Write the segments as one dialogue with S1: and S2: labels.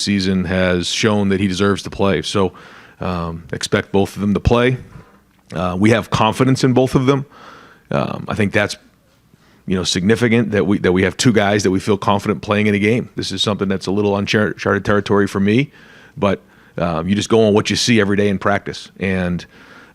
S1: season has shown that he deserves to play. So expect both of them to play. We have confidence in both of them. I think that's significant that we have two guys that we feel confident playing in a game. This is something that's a little uncharted territory for me, but you just go on what you see every day in practice. And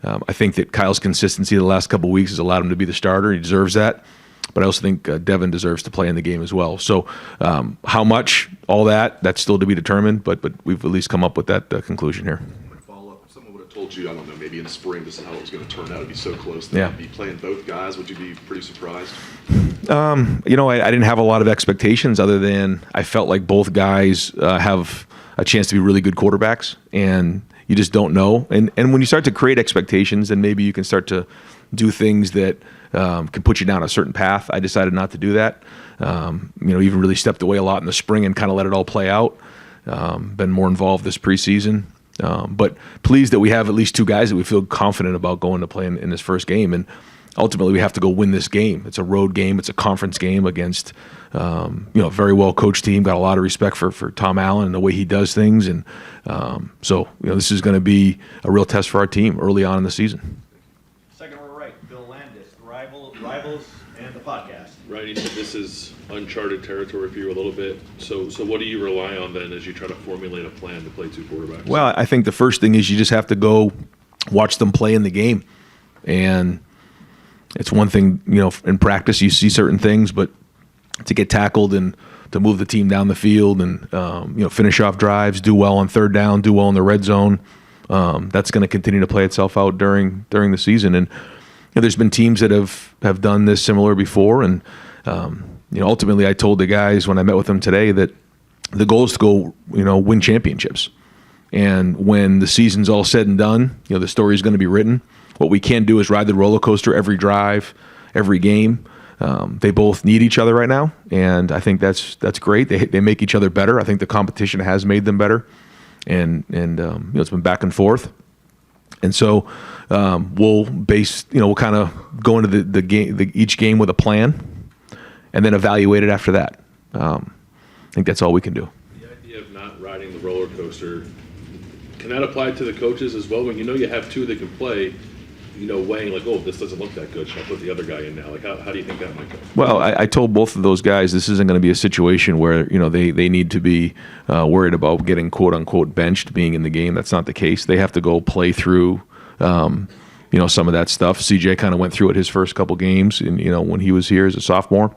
S1: I think that Kyle's consistency the last couple of weeks has allowed him to be the starter. He deserves that. But I also think Devin deserves to play in the game as well. So how much, all that's still to be determined, but we've at least come up with that conclusion here.
S2: Follow-up, if someone would have told you, I don't know, maybe in the spring, this is how it was going to turn out, it'd be so close that you'd be playing both guys, would you be pretty surprised?
S1: I didn't have a lot of expectations other than I felt like both guys have a chance to be really good quarterbacks, and you just don't know. And when you start to create expectations, then maybe you can start to do things that can put you down a certain path. I decided not to do that. Even really stepped away a lot in the spring and kind of let it all play out. Been more involved this preseason. But pleased that we have at least two guys that we feel confident about going to play in this first game. And ultimately, we have to go win this game. It's a road game. It's a conference game against a very well-coached team. Got a lot of respect for Tom Allen and the way he does things. And so this is going to be a real test for our team early on in the season.
S3: Second row right, Bill Landis, Rivals and the podcast.
S2: Right, he said this is uncharted territory for you a little bit. So what do you rely on then as you try to formulate a plan to play two quarterbacks?
S1: Well, I think the first thing is you just have to go watch them play in the game. And it's one thing, in practice you see certain things, but to get tackled and to move the team down the field and, finish off drives, do well on third down, do well in the red zone, that's going to continue to play itself out during the season. And there's been teams that have done this similar before. And, ultimately I told the guys when I met with them today that the goal is to go, win championships. And when the season's all said and done, the story is going to be written. What we can't do is ride the roller coaster every drive, every game. They both need each other right now, and I think that's great. They make each other better. I think the competition has made them better, and it's been back and forth. And so we'll kind of go into the game, each game with a plan, and then evaluate it after that. I think that's all we can do.
S2: The idea of not riding the roller coaster, can that apply to the coaches as well? When you have two that can play, weighing like, oh, this doesn't look that good, should I put the other guy in now? Like, how do you think that might go?
S1: Well, I told both of those guys this isn't going to be a situation where, they need to be worried about getting quote-unquote benched, being in the game. That's not the case. They have to go play through, some of that stuff. CJ kind of went through it his first couple games, and, when he was here as a sophomore.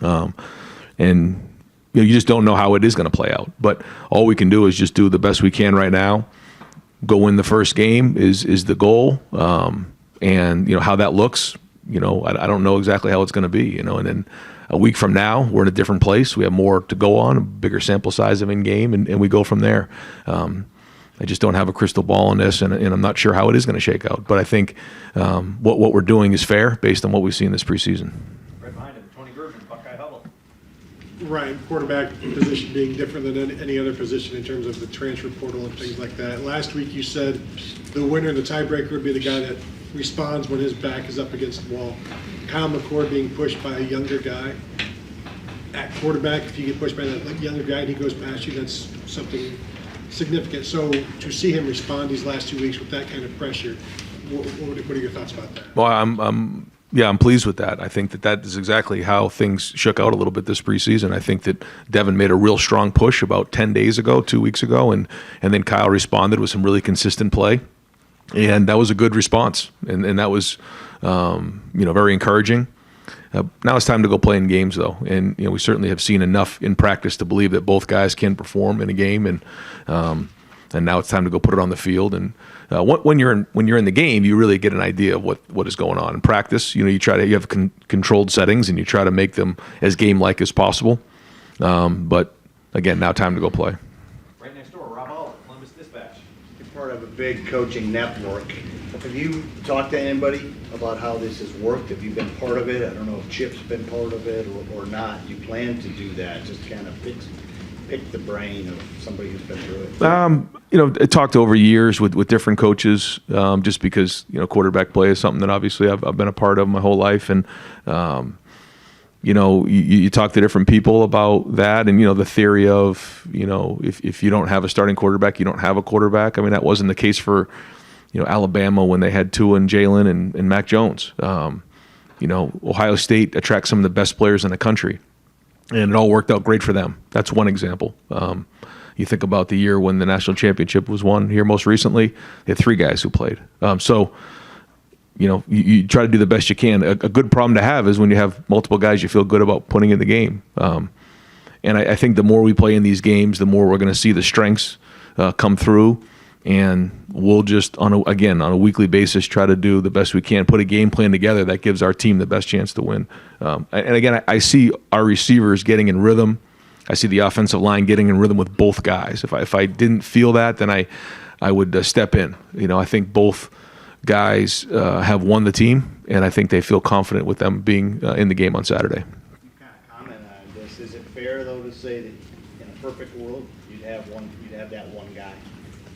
S1: And you just don't know how it is going to play out. But all we can do is just do the best we can right now. Go win the first game is the goal, and how that looks. I don't know exactly how it's going to be. And then a week from now, we're in a different place. We have more to go on, a bigger sample size of in game, and we go from there. I just don't have a crystal ball on this, and I'm not sure how it is going to shake out. But I think what we're doing is fair based on what we've seen this preseason.
S3: Right behind him, Tony Gervin, Buckeye Hubble.
S4: Right, quarterback position being different than any other position in terms of the transfer portal and things like that. Last week you said the winner, the tiebreaker, would be the guy that responds when his back is up against the wall. Kyle McCord being pushed by a younger guy at quarterback. If you get pushed by that younger guy and he goes past you, that's something significant. So to see him respond these last 2 weeks with that kind of pressure, what are your thoughts about that?
S1: Well, I'm pleased with that. I think that is exactly how things shook out a little bit this preseason. I think that Devin made a real strong push about 10 days ago, 2 weeks ago, and then Kyle responded with some really consistent play. And that was a good response. And that was, very encouraging. Now it's time to go play in games, though. And, we certainly have seen enough in practice to believe that both guys can perform in a game. And now it's time to go put it on the field. And when you're in the game, you really get an idea of what is going on. In practice, you have controlled settings and you try to make them as game-like as possible. But again, now time to go play.
S3: Right next door, Rob Olive, Columbus Dispatch.
S5: You're part of a big coaching network. Have you talked to anybody about how this has worked? Have you been part of it? I don't know if Chip's been part of it or not. You plan to do that, just kind of pick the brain of somebody who's been through it?
S1: I talked over years with different coaches, just because quarterback play is something that obviously I've been a part of my whole life, and you talk to different people about that, and the theory of if you don't have a starting quarterback, you don't have a quarterback. I mean, that wasn't the case for Alabama when they had Tua and Jalen and Mac Jones. Ohio State attracts some of the best players in the country, and it all worked out great for them. That's one example. You think about the year when the national championship was won here most recently, they had 3 guys who played. You try to do the best you can. A good problem to have is when you have multiple guys you feel good about putting in the game. And I think the more we play in these games, the more we're going to see the strengths come through. And we'll just, on a weekly basis, try to do the best we can, put a game plan together that gives our team the best chance to win. And again, I see our receivers getting in rhythm. I see the offensive line getting in rhythm with both guys. If I didn't feel that, then I would step in. I think both guys have won the team, and I think they feel confident with them being in the game on Saturday.
S5: You kind of comment on this. Is it fair, though, to say that in a perfect world, you'd have that one guy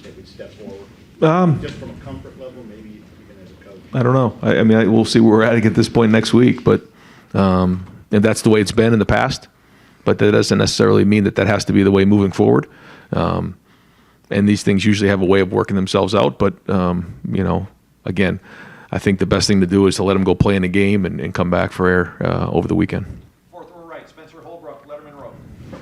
S5: that would step forward? Just from a comfort level, maybe even as a coach?
S1: I don't know. I mean, we'll see where we're at this point next week, but and that's the way it's been in the past. But that doesn't necessarily mean that has to be the way moving forward. And these things usually have a way of working themselves out. But, again, I think the best thing to do is to let them go play in a game and come back for air over the weekend.
S3: Fourth row right, Spencer Holbrook, Letterman Road.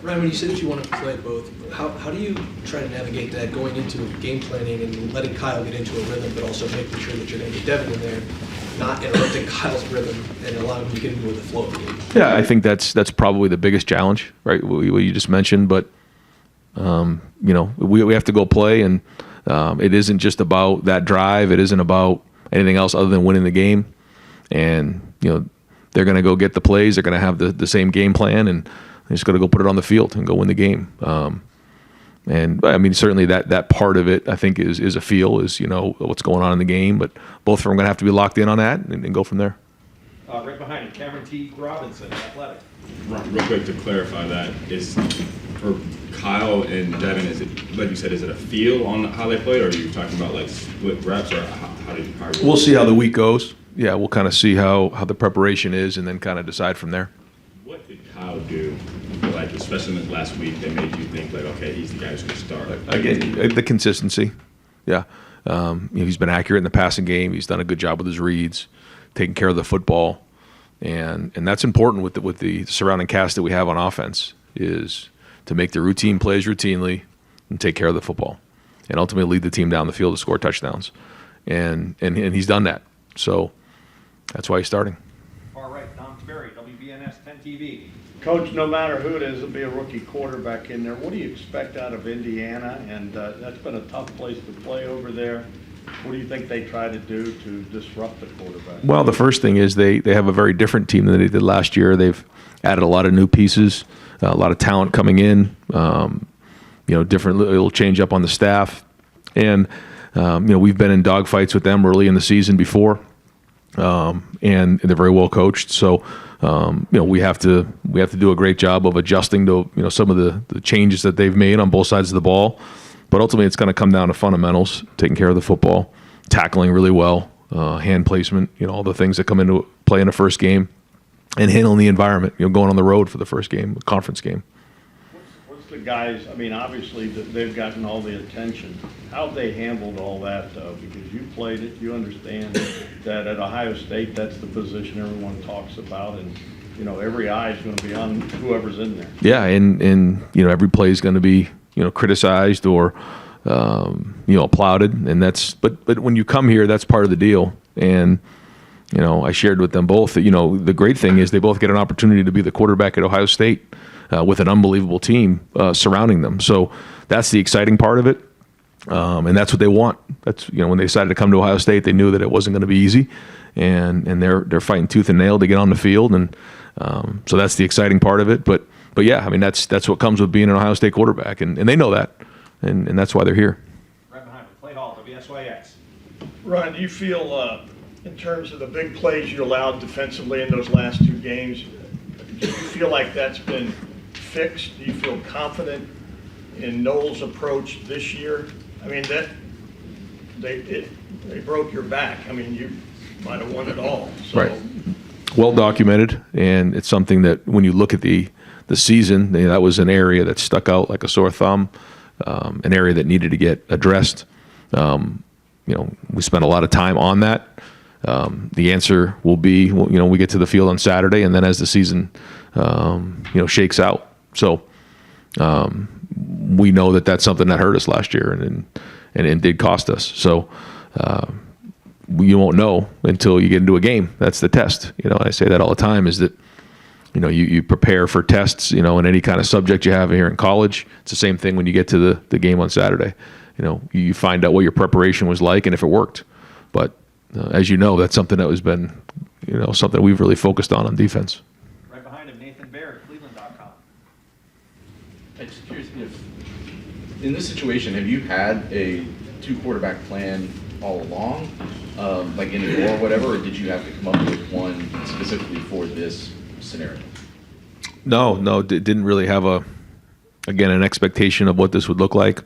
S6: Ryan, when you say that you want to play both, how do you try to navigate that going into game planning and letting Kyle get into a rhythm, but also making sure that you're going to get Devin in there, not interrupting Kyle's rhythm and allowing him to get into the flow of the game?
S1: Yeah, I think that's probably the biggest challenge, right? What you just mentioned, but we have to go play, and it isn't just about that drive. It isn't about anything else other than winning the game. And they're going to go get the plays. They're going to have the same game plan, and they're just going to go put it on the field and go win the game. And I mean, certainly that part of it, I think, is a feel, is what's going on in the game. But both of them are going to have to be locked in on that and go from there.
S3: Right behind him, Cameron T. Robinson, Athletic.
S7: Real quick to clarify that, is for Kyle and Devin, is it, like you said, is it a feel on how they played, or are you talking about like split reps, or how do you?
S1: We'll see how the week goes. Yeah, we'll kind of see how the preparation is, and then kind of decide from there.
S7: What did Kyle do, like especially in the last week, that made you think like, okay, he's the guy who's going to start?
S1: Again, the consistency. Yeah, he's been accurate in the passing game. He's done a good job with his reads, taking care of the football, and that's important with the surrounding cast that we have on offense, is to make the routine plays routinely and take care of the football, and ultimately lead the team down the field to score touchdowns, and he's done that. So that's why he's starting.
S3: Far right, Tom Sperry, WBNS 10 TV.
S8: Coach, no matter who it is, it'll be a rookie quarterback in there. What do you expect out of Indiana? And that's been a tough place to play over there. What do you think they try to do to disrupt the quarterback?
S1: Well, the first thing is they have a very different team than they did last year. They've added a lot of new pieces, a lot of talent coming in, different little change up on the staff. And, we've been in dogfights with them early in the season before, and they're very well coached. So, we have to do a great job of adjusting to, some of the changes that they've made on both sides of the ball. But ultimately, it's going to come down to fundamentals, taking care of the football, tackling really well, hand placement, all the things that come into play in a first game, and handling the environment, going on the road for the first game, conference game.
S8: What's the guys, I mean, obviously they've gotten all the attention. How have they handled all that, though? Because you played it, you understand that at Ohio State, that's the position everyone talks about, and every eye is going to be on whoever's in there.
S1: Yeah, and every play is going to be criticized or applauded, and that's but when you come here, that's part of the deal. And I shared with them both that the great thing is they both get an opportunity to be the quarterback at Ohio State with an unbelievable team surrounding them. So that's the exciting part of it, and that's what they want. That's when they decided to come to Ohio State, they knew that it wasn't going to be easy, and they're fighting tooth and nail to get on the field, and so that's the exciting part of it. But yeah, I mean that's what comes with being an Ohio State quarterback, and they know that, and that's why they're here.
S3: Right behind him, Clay Hall, WSYX.
S8: Ron, do you feel, in terms of the big plays you allowed defensively in those last two games, do you feel like that's been fixed? Do you feel confident in Noel's approach this year? I mean, they broke your back. I mean, you might have won it all. So.
S1: Right. well documented, and it's something that when you look at the season, that was an area that stuck out like a sore thumb, an area that needed to get addressed. We spent a lot of time on that. The answer will be, we get to the field on Saturday, and then as the season, shakes out. So we know that that's something that hurt us last year and did cost us. So you won't know until you get into a game. That's the test. I say that all the time, is that you prepare for tests, in any kind of subject you have here in college. It's the same thing when you get to the game on Saturday. You find out what your preparation was like and if it worked. But as you know, that's something that has been, something we've really focused on defense.
S3: Right behind him, Nathan Baird, Cleveland.com.
S9: I'm just curious if, in this situation, have you had a 2-quarterback plan all along, like anymore or whatever, or did you have to come up with one specifically for this scenario?
S1: No, didn't really have an expectation of what this would look like.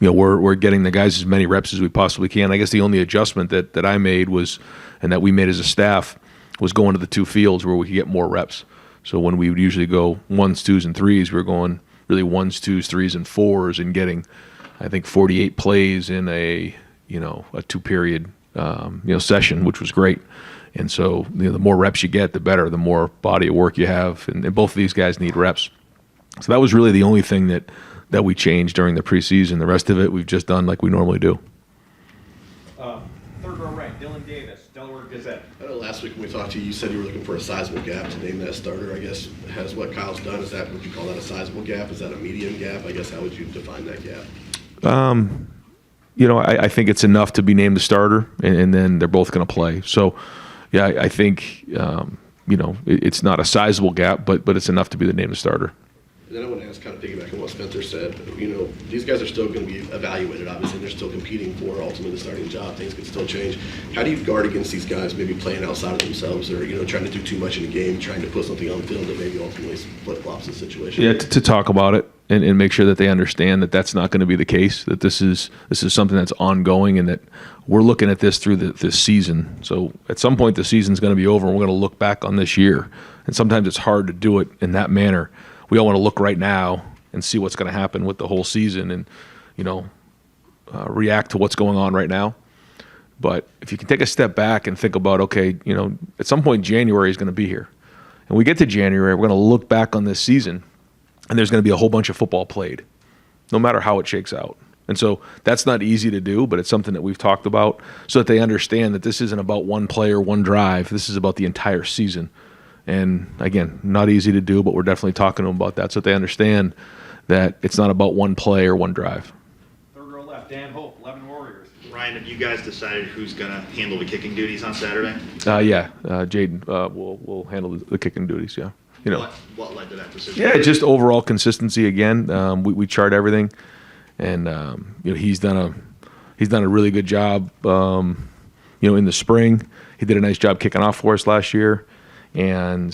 S1: We're getting the guys as many reps as we possibly can. I guess the only adjustment that I made was, and that we made as a staff, was going to the 2 fields where we could get more reps. So when we would usually go 1s, 2s, and 3s, we were going really 1s, 2s, 3s, and 4s, and getting, I think, 48 plays in a 2-period session, which was great. And so the more reps you get, the better. The more body of work you have, and both of these guys need reps. So that was really the only thing that we changed during the preseason. The rest of it we've just done like we normally do.
S3: Third row right, Dylan Davis, Delaware Gazette.
S10: I know last week when we talked to you, you said you were looking for a sizable gap to name that starter. I guess, has what Kyle's done, would you call that a sizable gap? Is that a medium gap? I guess, how would you define that gap?
S1: I think it's enough to be named the starter, and then they're both going to play. So, yeah, I think, it's not a sizable gap, but it's enough to be the named starter.
S10: And then I want to ask, kind of piggyback on what Spencer said, these guys are still going to be evaluated, obviously. They're still competing for ultimately the starting job. Things could still change. How do you guard against these guys maybe playing outside of themselves, or, trying to do too much in the game, trying to put something on the field that maybe ultimately flip-flops the situation?
S1: Yeah, to talk about it and make sure that they understand that that's not going to be the case, that this is something that's ongoing, and that we're looking at this through this season. So at some point the season's going to be over, and we're going to look back on this year. And sometimes it's hard to do it in that manner. We all want to look right now and see what's going to happen with the whole season, and react to what's going on right now. But if you can take a step back and think about, okay, at some point January is going to be here, and we get to January, we're going to look back on this season, and there's going to be a whole bunch of football played, no matter how it shakes out. And so that's not easy to do, but it's something that we've talked about so that they understand that this isn't about one play or one drive. This is about the entire season. And again, not easy to do, but we're definitely talking to them about that so that they understand that it's not about one play or one drive.
S3: Third row left, Dan Hope, 11 Warriors.
S11: Ryan, have you guys decided who's going to handle the kicking duties on Saturday?
S1: Jaden will handle the kicking duties, yeah.
S11: What led to that decision?
S1: Yeah, just overall consistency again. We chart everything, and he's done a really good job. In the spring, he did a nice job kicking off for us last year. And,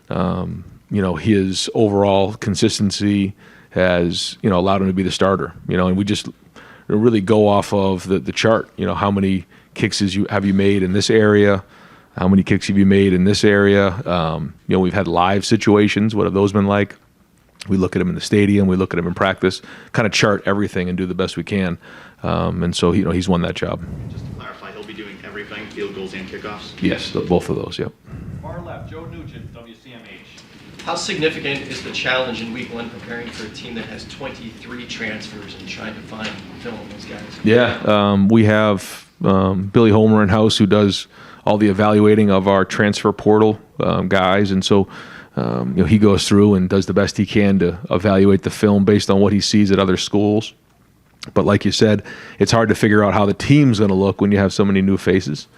S1: his overall consistency has, allowed him to be the starter, and we just really go off of the chart, how many kicks have you made in this area? How many kicks have you made in this area? We've had live situations. What have those been like? We look at them in the stadium. We look at them in practice, kind of chart everything and do the best we can. And so, he's won that job.
S11: Just to clarify, he'll be doing everything, field goals and kickoffs?
S1: Yes, both of those, yep.
S3: Far left, Joe Nugent, WCMH.
S6: How significant is the challenge in week 1 preparing for a team that has 23 transfers and trying to find film on those guys? Yeah,
S1: we have Billy Homer in-house who does all the evaluating of our transfer portal guys, and so he goes through and does the best he can to evaluate the film based on what he sees at other schools. But like you said, it's hard to figure out how the team's going to look when you have so many new faces.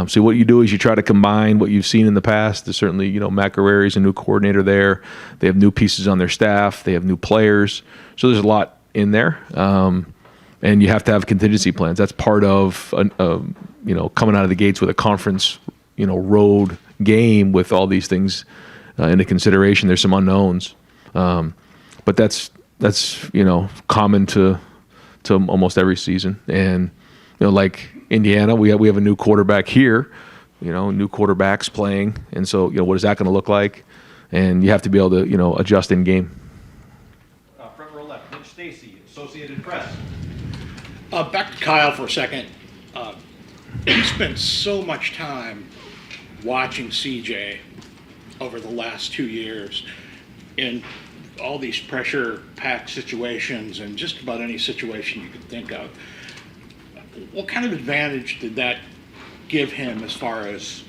S1: So what you do is you try to combine what you've seen in the past. There's certainly, Matt Guerreri's a new coordinator there. They have new pieces on their staff. They have new players. So there's a lot in there. And you have to have contingency plans. That's part of, coming out of the gates with a conference, road game with all these things into consideration. There's some unknowns. But that's common to almost every season. And, like Indiana, we have a new quarterback here new quarterbacks playing, and so what is that going to look like? And you have to be able to adjust in game.
S3: Front row left, Mitch Stacy, Associated Press.
S12: Back to Kyle for a second. You spent so much time watching CJ over the last 2 years in all these pressure-packed situations and just about any situation you could think of. What kind of advantage did that give him as far as,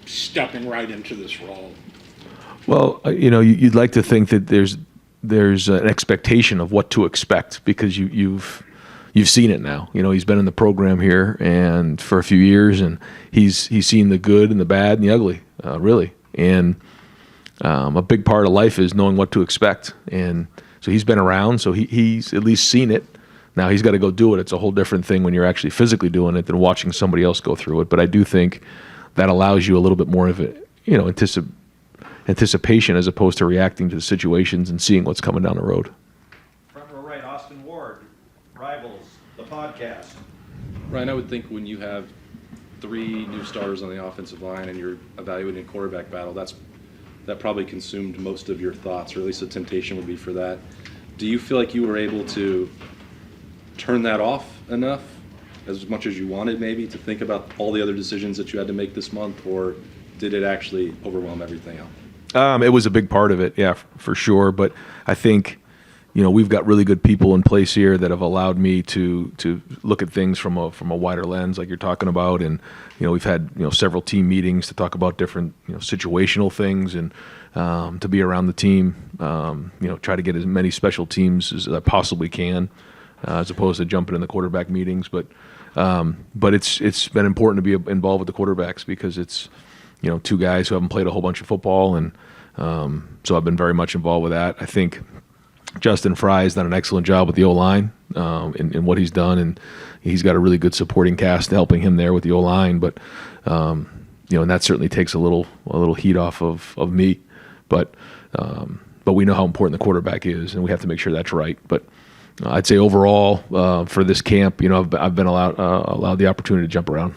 S12: stepping right into this role?
S1: Well, you'd like to think that there's an expectation of what to expect because you've seen it now. He's been in the program here and for a few years, and he's seen the good and the bad and the ugly, really. And a big part of life is knowing what to expect. And so he's been around, so he's at least seen it. Now he's got to go do it. It's a whole different thing when you're actually physically doing it than watching somebody else go through it. But I do think that allows you a little bit more of it, anticipation as opposed to reacting to the situations and seeing what's coming down the road.
S3: Front row right, Austin Ward, Rivals, the podcast.
S13: Ryan, I would think when you have 3 new starters on the offensive line and you're evaluating a quarterback battle, that probably consumed most of your thoughts, or at least the temptation would be for that. Do you feel like you were able to turn that off enough, as much as you wanted maybe, to think about all the other decisions that you had to make this month, or did it actually overwhelm everything else?
S1: It was a big part of it, yeah, for sure. But I think, we've got really good people in place here that have allowed me to look at things from a wider lens, like you're talking about. And we've had several team meetings to talk about different situational things, and to be around the team, try to get as many special teams as I possibly can, as opposed to jumping in the quarterback meetings. But it's been important to be involved with the quarterbacks because it's 2 guys who haven't played a whole bunch of football, and so I've been very much involved with that. I think Justin Fry has done an excellent job with the O-line in what he's done, and he's got a really good supporting cast helping him there with the O-line. But and that certainly takes a little heat off of me. But we know how important the quarterback is, and we have to make sure that's right. But I'd say overall for this camp, I've been allowed the opportunity to jump around.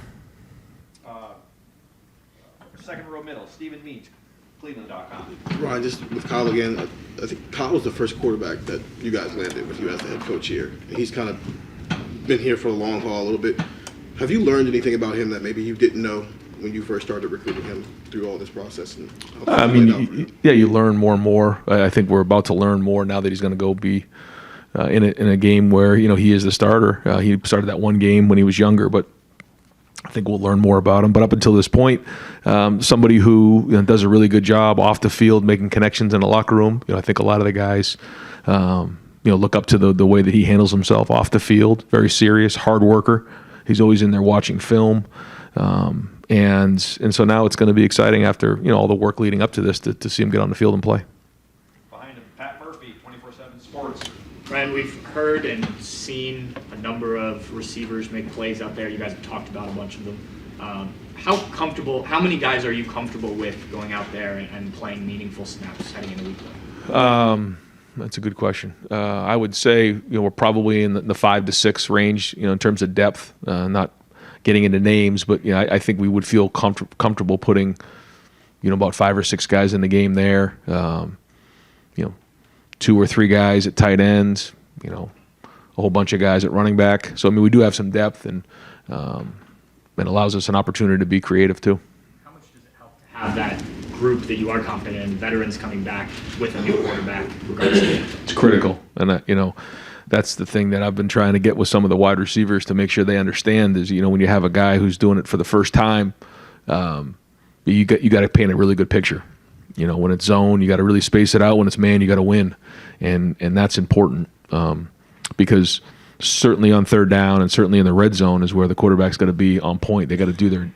S3: Second row middle, Stephen Meach, Cleveland.com.
S10: Ryan, just with Kyle again, I think Kyle was the first quarterback that you guys landed with you as the head coach here. He's kind of been here for a long haul a little bit. Have you learned anything about him that maybe you didn't know when you first started recruiting him through all this process?
S1: You learn more and more. I think we're about to learn more now that he's going to go be in a game where he is the starter. He started that one game when he was younger, but I think we'll learn more about him. But up until this point, somebody who does a really good job off the field, making connections in the locker room. I think a lot of the guys, look up to the way that he handles himself off the field. Very serious, hard worker. He's always in there watching film. And so now it's going to be exciting after all the work leading up to this to see him get on the field and play.
S3: Behind him, Pat Murphy, 24/7 Sports.
S14: Ryan, we've heard and seen a number of receivers make plays out there. You guys have talked about a bunch of them. How many guys are you comfortable with going out there and playing meaningful snaps heading into week one?
S1: That's a good question. I would say we're probably in the 5 to 6 range, in terms of depth. Not getting into names, but I think we would feel comfortable putting about 5 or 6 guys in the game there. 2 or 3 guys at tight ends, a whole bunch of guys at running back. So we do have some depth, and it allows us an opportunity to be creative too.
S14: How much does it help to have that group that you are confident in, veterans coming back with a new quarterback? Regardless of
S1: it's critical, and that's the thing that I've been trying to get with some of the wide receivers to make sure they understand is when you have a guy who's doing it for the first time, you got to paint a really good picture. When it's zone, you got to really space it out. When it's man, you got to win, and that's important because certainly on third down and certainly in the red zone is where the quarterback's got to be on point. They got to do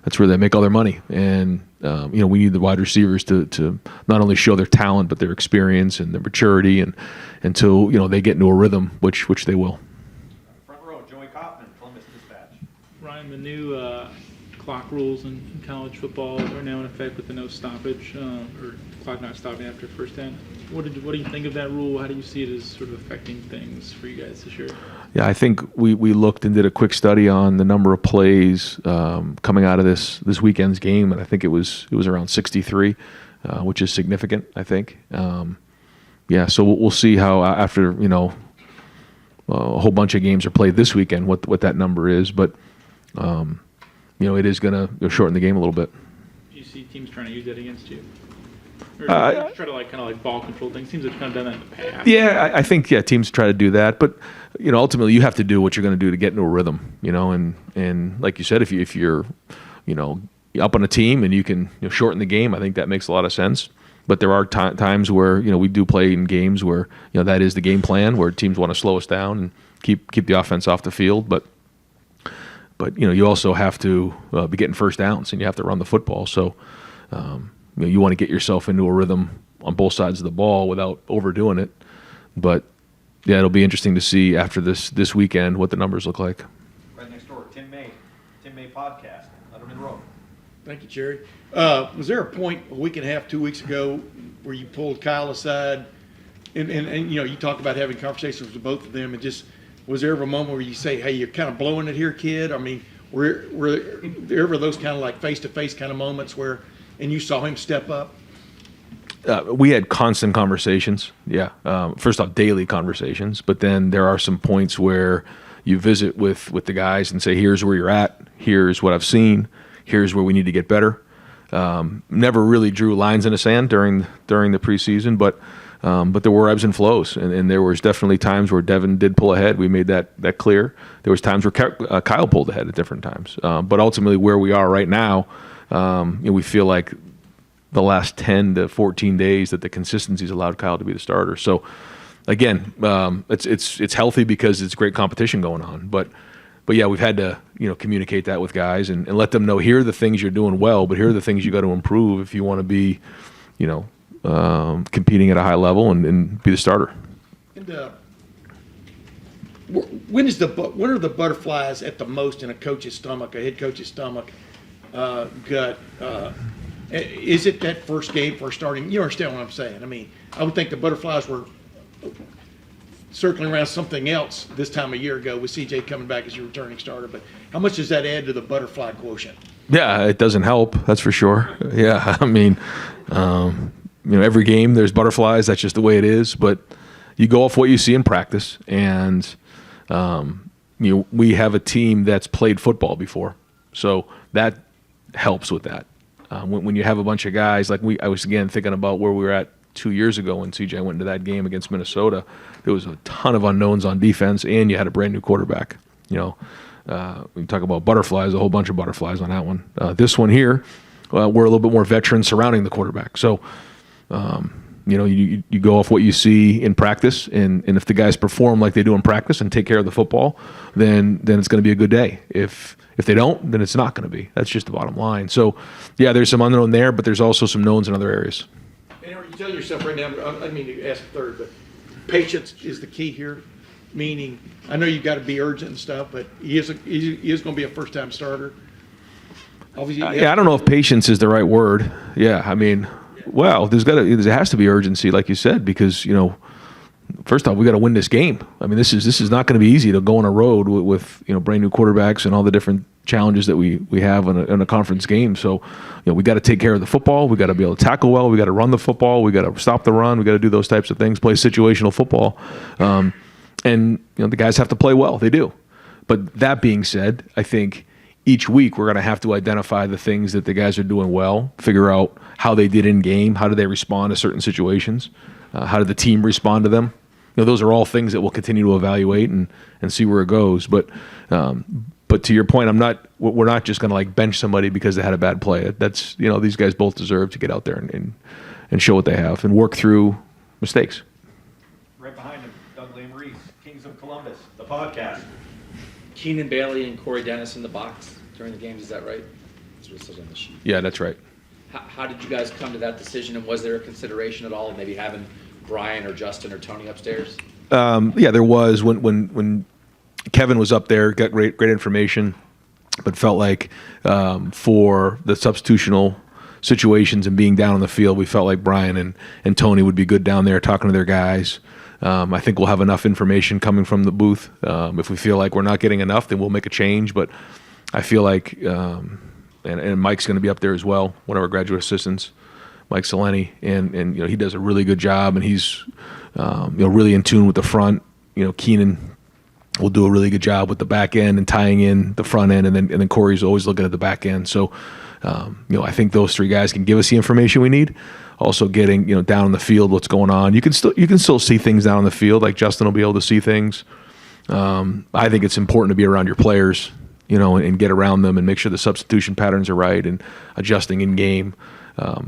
S1: that's where they make all their money, and we need the wide receivers to not only show their talent but their experience and their maturity, and until they get into a rhythm, which they will.
S3: Front row, Joey Kaufman, Columbus Dispatch.
S12: Ryan, the new
S15: clock rules in college football are now in effect with the no stoppage, or clock not stopping after first down. What do you think of that rule? How do you see it as sort of affecting things for you guys this year?
S1: Yeah, I think we looked and did a quick study on the number of plays coming out of this weekend's game, and I think it was around 63, which is significant, I think. Yeah, so we'll see how after a whole bunch of games are played this weekend what that number is, but it is going to shorten the game a little bit.
S15: Do you see teams trying to use that against you? Or try to kind of ball control things? Teams have kind of done that in the past.
S1: Yeah, I think teams try to do that, but ultimately you have to do what you're going to do to get into a rhythm, and like you said, if you're up on a team and you can shorten the game, I think that makes a lot of sense. But there are times where we do play in games where that is the game plan, where teams want to slow us down and keep the offense off the field. But you also have to be getting first downs, and you have to run the football. So you want to get yourself into a rhythm on both sides of the ball without overdoing it. But yeah, it'll be interesting to see after this weekend what the numbers look like.
S3: Right next door, Tim May podcast. Let him in the room.
S16: Thank you, Jerry. Was there a point a week and a half, 2 weeks ago, where you pulled Kyle aside and you talked about having conversations with both of them, and just was there ever a moment where you say, hey, you're kind of blowing it here, kid? I mean, were there ever those kind of like face-to-face kind of moments where, and you saw him step up?
S1: We had constant conversations, yeah. First off, daily conversations, but then there are some points where you visit with the guys and say, here's where you're at, here's what I've seen, here's where we need to get better. Never really drew lines in the sand during the preseason, but there were ebbs and flows, and there was definitely times where Devin did pull ahead. We made that clear. There was times where Kyle pulled ahead at different times. But ultimately, where we are right now, we feel like the last 10 to 14 days that the consistency's allowed Kyle to be the starter. So again, it's healthy because it's great competition going on. But yeah, we've had to communicate that with guys and let them know, here are the things you're doing well, but here are the things you got to improve if you want to be competing at a high level and be the starter.
S16: And when are the butterflies at the most in a coach's stomach, a head coach's stomach, gut? Is it that first game, first starting? You understand what I'm saying? I mean, I would think the butterflies were circling around something else this time a year ago with CJ coming back as your returning starter. But how much does that add to the butterfly quotient?
S1: Yeah, it doesn't help. That's for sure. Yeah, I mean, every game there's butterflies. That's just the way it is. But you go off what you see in practice, and we have a team that's played football before, so that helps with that. When you have a bunch of guys like I was again thinking about where we were at 2 years ago when CJ went into that game against Minnesota. There was a ton of unknowns on defense, and you had a brand new quarterback. We talk about butterflies, a whole bunch of butterflies on that one. This one here, we're a little bit more veteran surrounding the quarterback. So, you go off what you see in practice, and if the guys perform like they do in practice and take care of the football, then it's going to be a good day. If they don't, then it's not going to be. That's just the bottom line. So, yeah, there's some unknown there, but there's also some knowns in other areas.
S16: And you tell yourself right now, I didn't mean to ask a third, but patience is the key here. Meaning, I know you've got to be urgent and stuff, but he is going to be a first-time starter. Obviously,
S1: I don't know if patience is the right word. Yeah, I mean, well, there has to be urgency, like you said, because first off, we got to win this game. I mean, this is not going to be easy to go on a road with brand new quarterbacks and all the different challenges that we have in a conference game. So, we got to take care of the football. We got to be able to tackle well. We got to run the football. We got to stop the run. We got to do those types of things. Play situational football, and the guys have to play well. They do. But that being said, I think each week we're going to have to identify the things that the guys are doing well, figure out how they did in game, how do they respond to certain situations, how did the team respond to them. Those are all things that we'll continue to evaluate and see where it goes. But to your point, we're not just going to bench somebody because they had a bad play. That's these guys both deserve to get out there and show what they have and work through mistakes.
S3: Right behind him, Doug Lamreese, Kings of Columbus, the podcast.
S17: Keenan Bailey and Corey Dennis in the box during the games, is that right? That's what it says on the sheet.
S1: Yeah, that's right.
S17: How did you guys come to that decision, and was there a consideration at all of maybe having Brian or Justin or Tony upstairs?
S1: Yeah, there was when Kevin was up there, got great information. but felt like for the substitutional situations and being down on the field, we felt like Brian and Tony would be good down there talking to their guys. I think we'll have enough information coming from the booth. If we feel like we're not getting enough, then we'll make a change. But I feel like, and Mike's going to be up there as well, one of our graduate assistants, Mike Seleni, and he does a really good job, and he's really in tune with the front. Keenan will do a really good job with the back end and tying in the front end, and then Corey's always looking at the back end. So, I think those three guys can give us the information we need. Also, getting down on the field, what's going on. You can still see things down on the field. Like Justin will be able to see things. I think it's important to be around your players, and get around them and make sure the substitution patterns are right and adjusting in game.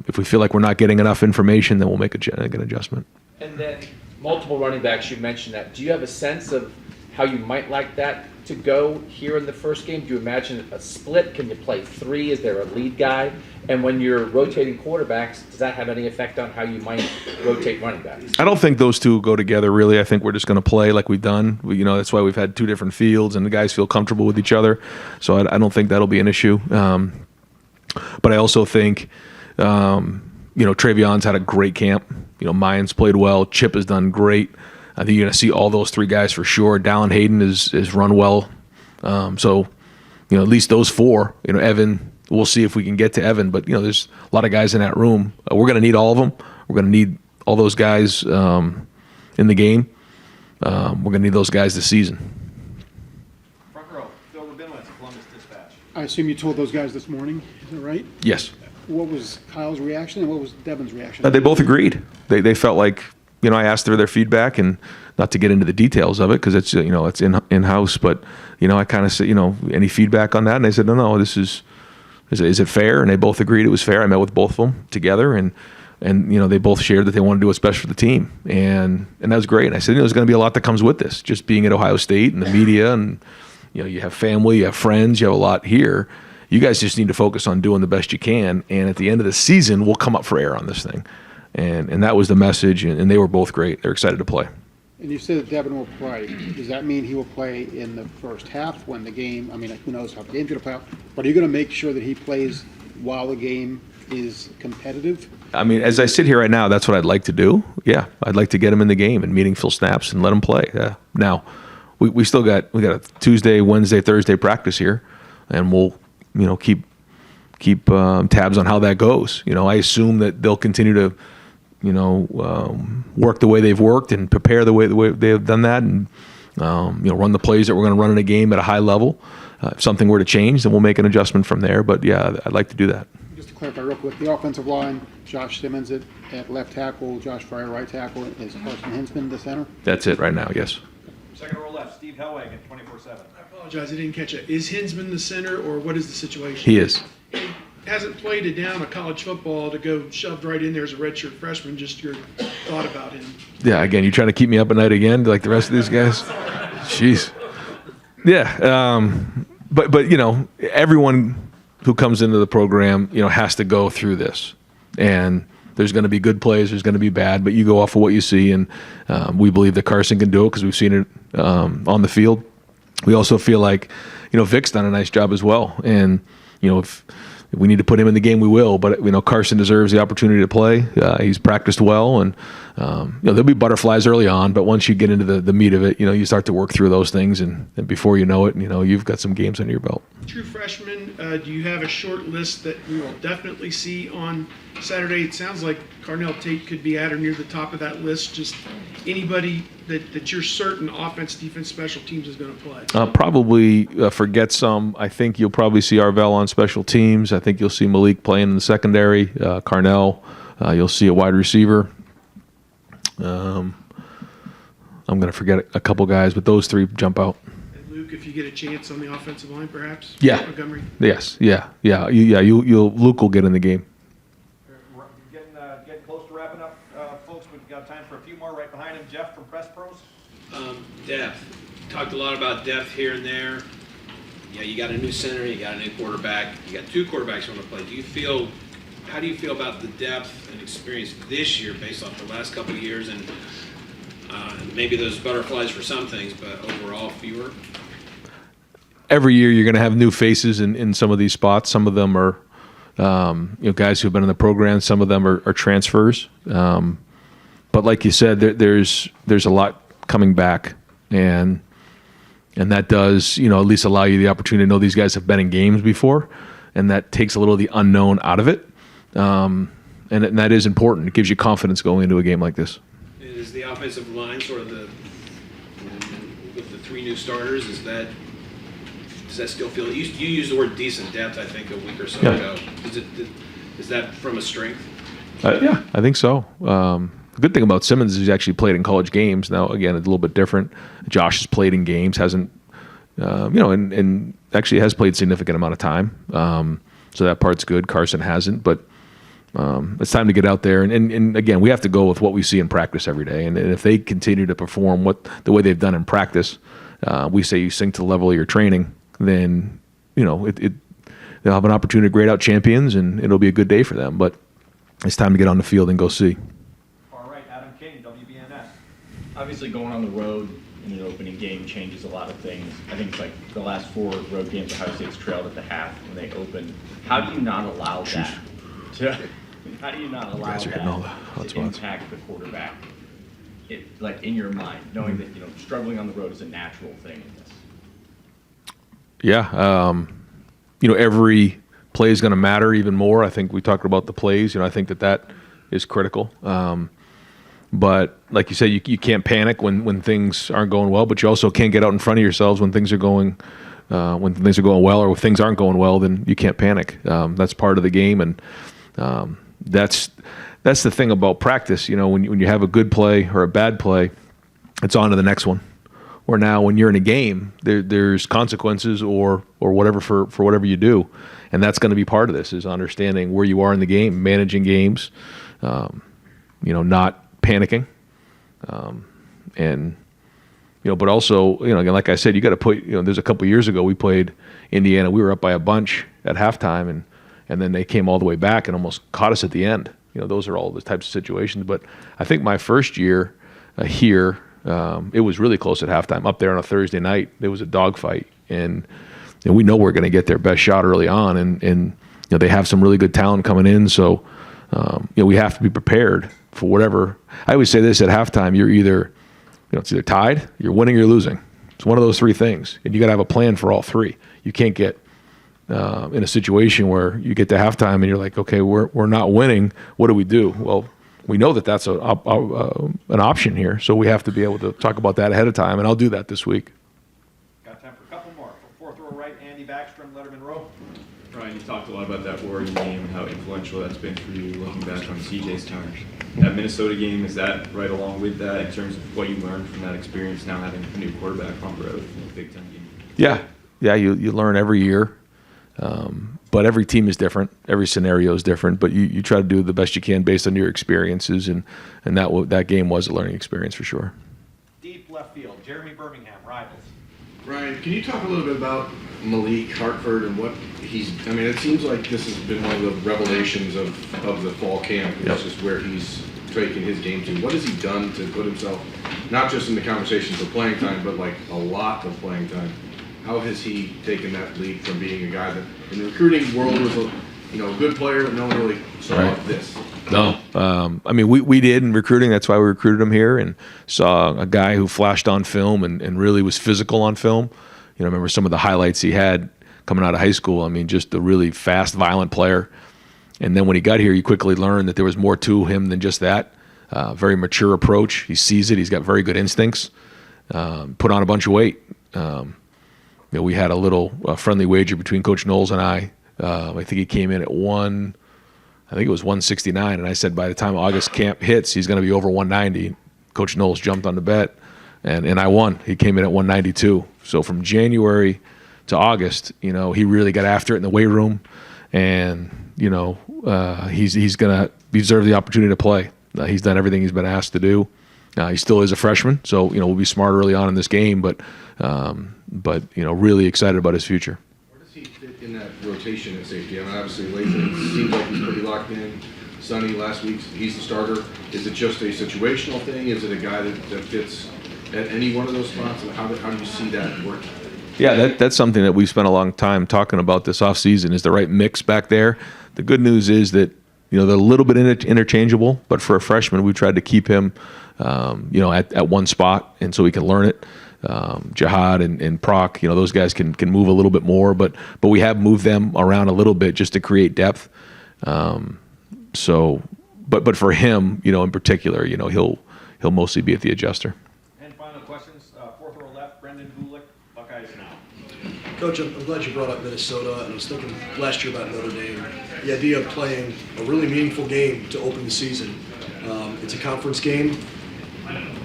S1: If we feel like we're not getting enough information, then we'll make an adjustment.
S17: And then multiple running backs, you mentioned that. Do you have a sense of how you might like that to go here in the first game? Do you imagine a split? Can you play three? Is there a lead guy? And when you're rotating quarterbacks, does that have any effect on how you might rotate running backs?
S1: I don't think those two go together, really. I think we're just going to play like we've done. That's why we've had two different fields, and the guys feel comfortable with each other. So I don't think that'll be an issue. But I also think, Trayvion's had a great camp. Mayans played well. Chip has done great. I think you're going to see all those three guys for sure. Dallin Hayden is run well. So, at least those four. Evan, we'll see if we can get to Evan. But, there's a lot of guys in that room. We're going to need all of them. We're going to need all those guys in the game. We're going to need those guys this season.
S3: Front row, Phil Rabinowitz, Columbus Dispatch.
S18: I assume you told those guys this morning, is that right?
S1: Yes.
S18: What was Kyle's reaction and what was Devin's reaction?
S1: They both agreed. They felt like, I asked their feedback, and not to get into the details of it because it's it's in-house, but I kind of said, any feedback on that, and they said, no, this is it fair? And they both agreed it was fair. I met with both of them together, and they both shared that they want to do what's best for the team, and that was great. And I said, there's going to be a lot that comes with this, just being at Ohio State and the media, and you have family, you have friends, you have a lot here. You guys just need to focus on doing the best you can, and at the end of the season, we'll come up for air on this thing. And that was the message, and they were both great. They're excited to play.
S18: And you said that Devin will play. Does that mean he will play in the first half when the game, who knows how the game's going to play out, but are you going to make sure that he plays while the game is competitive?
S1: As I sit here right now, that's what I'd like to do. Yeah, I'd like to get him in the game and meaningful snaps and let him play. Now, we still got a Tuesday, Wednesday, Thursday practice here, and we'll keep tabs on how that goes. I assume that they'll continue to work the way they've worked and prepare the way they have done that, and run the plays that we're going to run in a game at a high level. If something were to change, then we'll make an adjustment from there. But yeah, I'd like to do that.
S18: Just to clarify real quick, the offensive line, Josh Simmons at left tackle, Josh Fryer right tackle, is Carson Hinsman the center?
S1: That's it right now, yes.
S3: Second row left, Steve Hellwagon, 24/7.
S4: I apologize, I didn't catch it. Is Hinsman the center, or what is the situation?
S1: He is.
S4: He hasn't played it down a college football to go shoved right in there as a redshirt freshman. Just your thought about him.
S1: Yeah, again, you trying to keep me up at night again, like the rest of these guys? Jeez. Yeah, but everyone who comes into the program, has to go through this, and there's going to be good plays, there's going to be bad, but you go off of what you see, and we believe that Carson can do it because we've seen it on the field. We also feel like, Vic's done a nice job as well, and if we need to put him in the game, we will. But Carson deserves the opportunity to play. He's practiced well, and there'll be butterflies early on. But once you get into the meat of it, you start to work through those things, and before you know it, you've got some games under your belt.
S4: True freshman, do you have a short list that we will definitely see on Saturday? It sounds like Carnell Tate could be at or near the top of that list. Just anybody that you're certain offense, defense, special teams is going to play.
S1: Probably forget some. I think you'll probably see Arvell on special teams. I think you'll see Malik playing in the secondary. Carnell, you'll see a wide receiver. I'm going to forget a couple guys, but those three jump out.
S4: And Luke, if you get a chance on the offensive line, perhaps?
S1: Yeah.
S4: Montgomery?
S1: Yes. Yeah. Luke will get in the game.
S3: Getting close to wrapping up, folks. We've got time for a few more right behind him. Jeff from Press Pros.
S19: Depth. Talked a lot about depth here and there. Yeah, you got a new center, you got a new quarterback, you got two quarterbacks you want to play. How do you feel about the depth and experience this year based off the last couple of years, and maybe those butterflies for some things, but overall fewer?
S1: every year you're going to have new faces in some of these spots. Some of them are guys who've been in the program. Some of them are transfers. But like you said, there's a lot coming back, and that does at least allow you the opportunity to know these guys have been in games before, and that takes a little of the unknown out of it. And that is important. It gives you confidence going into a game like this.
S19: Is the offensive line sort of with the 3 new starters, does that still feel, you used the word decent depth, I think, a week or so ago. Is that from a strength?
S1: Yeah, I think so. The good thing about Simmons is he's actually played in college games. Now, again, it's a little bit different. Josh has played in games, hasn't, and actually has played a significant amount of time. So that part's good. Carson hasn't, but it's time to get out there. And again, we have to go with what we see in practice every day. And if they continue to perform the way they've done in practice, we say you sink to the level of your training, then, they'll have an opportunity to grade out champions, and it'll be a good day for them. But it's time to get on the field and go see.
S3: All right, Adam King, WBNS.
S20: Obviously, going on the road in an opening game changes a lot of things. I think it's like the last 4 road games, Ohio State's trailed at the half when they opened. How do you not allow that to? How do you not allow that to impact the quarterback? In your mind, knowing that struggling on the road is a natural thing in this.
S1: Yeah, every play is going to matter even more. I think we talked about the plays. I think that is critical. But like you said, you can't panic when things aren't going well, but you also can't get out in front of yourselves when things are going well, or when things aren't going well. Then you can't panic. That's part of the game, and that's the thing about practice. When you have a good play or a bad play, it's on to the next one. Or now, when you're in a game, there's consequences or whatever for whatever you do, and that's going to be part of this, is understanding where you are in the game, managing games, not panicking, and but also again, like I said, you got to put there's a couple years ago we played Indiana, we were up by a bunch at halftime, and then they came all the way back and almost caught us at the end. Those are all the types of situations. But I think my first year here. It was really close at halftime. Up there on a Thursday night, there was a dogfight, and we know we're going to get their best shot early on, and they have some really good talent coming in. So we have to be prepared for whatever. I always say this at halftime: you're either it's either tied, you're winning, or you're losing. It's one of those 3 things, and you got to have a plan for all 3. You can't get in a situation where you get to halftime and you're like, okay, we're not winning. What do we do? Well, we know that's an option here, so we have to be able to talk about that ahead of time, and I'll do that this week.
S3: Got time for a couple more. Fourth row right, Andy Backstrom, Letterman Row.
S7: Ryan, you talked a lot about that Oregon game and how influential that's been for you looking back on CJ's time. That Minnesota game, is that right along with that in terms of what you learned from that experience now having a new quarterback on the road in a Big Ten game?
S1: Yeah, you learn every year. But every team is different. Every scenario is different. But you try to do the best you can based on your experiences, and that game was a learning experience for sure.
S3: Deep left field, Jeremy Birmingham, Rivals.
S10: Ryan, can you talk a little bit about Malik Hartford and what it seems like this has been one of the revelations of the fall camp. This is where he's taken his game to. What has he done to put himself, not just in the conversation for playing time, but like a lot of playing time? How has he taken that leap from being a guy that in the recruiting world was a good player, but no one really saw this?
S1: No. We did in recruiting. That's why we recruited him here, and saw a guy who flashed on film and really was physical on film. I remember some of the highlights he had coming out of high school. Just a really fast, violent player. And then when he got here, you quickly learned that there was more to him than just that. Very mature approach. He sees it. He's got very good instincts. Put on a bunch of weight. We had a little friendly wager between Coach Knowles and I. I think he came in at 169, and I said by the time August camp hits, he's going to be over 190. Coach Knowles jumped on the bet, and I won. He came in at 192. So from January to August, he really got after it in the weight room, and he's going to deserve the opportunity to play. He's done everything he's been asked to do. He still is a freshman, so we'll be smart early on in this game, but really excited about his future.
S10: Where does he fit in that rotation at safety? Obviously, Lathan seems like he's pretty locked in. Sonny last week, he's the starter. Is it just a situational thing? Is it a guy that fits at any one of those spots? How do you see that working?
S1: Yeah, that's something that we spent a long time talking about this offseason, is the right mix back there. The good news is that, they're a little bit interchangeable, but for a freshman, we tried to keep him, at one spot, and so he can learn it. Jihad and Proc, those guys can move a little bit more, but we have moved them around a little bit just to create depth. But for him, in particular, he'll mostly be at the adjuster.
S3: And final questions, fourth row left, Brendan Gulick, Buckeyes Now.
S6: Coach, I'm glad you brought up Minnesota, and I was thinking last year about Notre Dame. The idea of playing a really meaningful game to open the season. It's a conference game.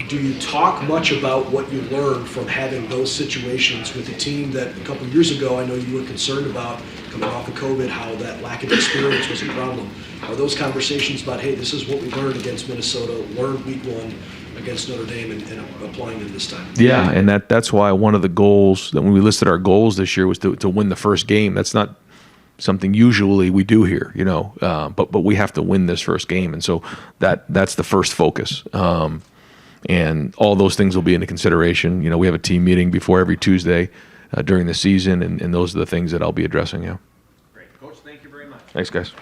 S6: Do you talk much about what you learned from having those situations with a team that a couple years ago I know you were concerned about coming off of COVID, how that lack of experience was a problem? Are those conversations about, hey, this is what we learned against Minnesota, learned week one against Notre Dame, and applying them this time?
S1: Yeah, and that's why one of the goals, that when we listed our goals this year, was to win the first game. That's not something usually we do here, but we have to win this first game, and so that's the first focus. And all those things will be into consideration. We have a team meeting before every Tuesday during the season, and those are the things that I'll be addressing. Yeah.
S3: Great. Coach, thank you very much.
S1: Thanks, guys.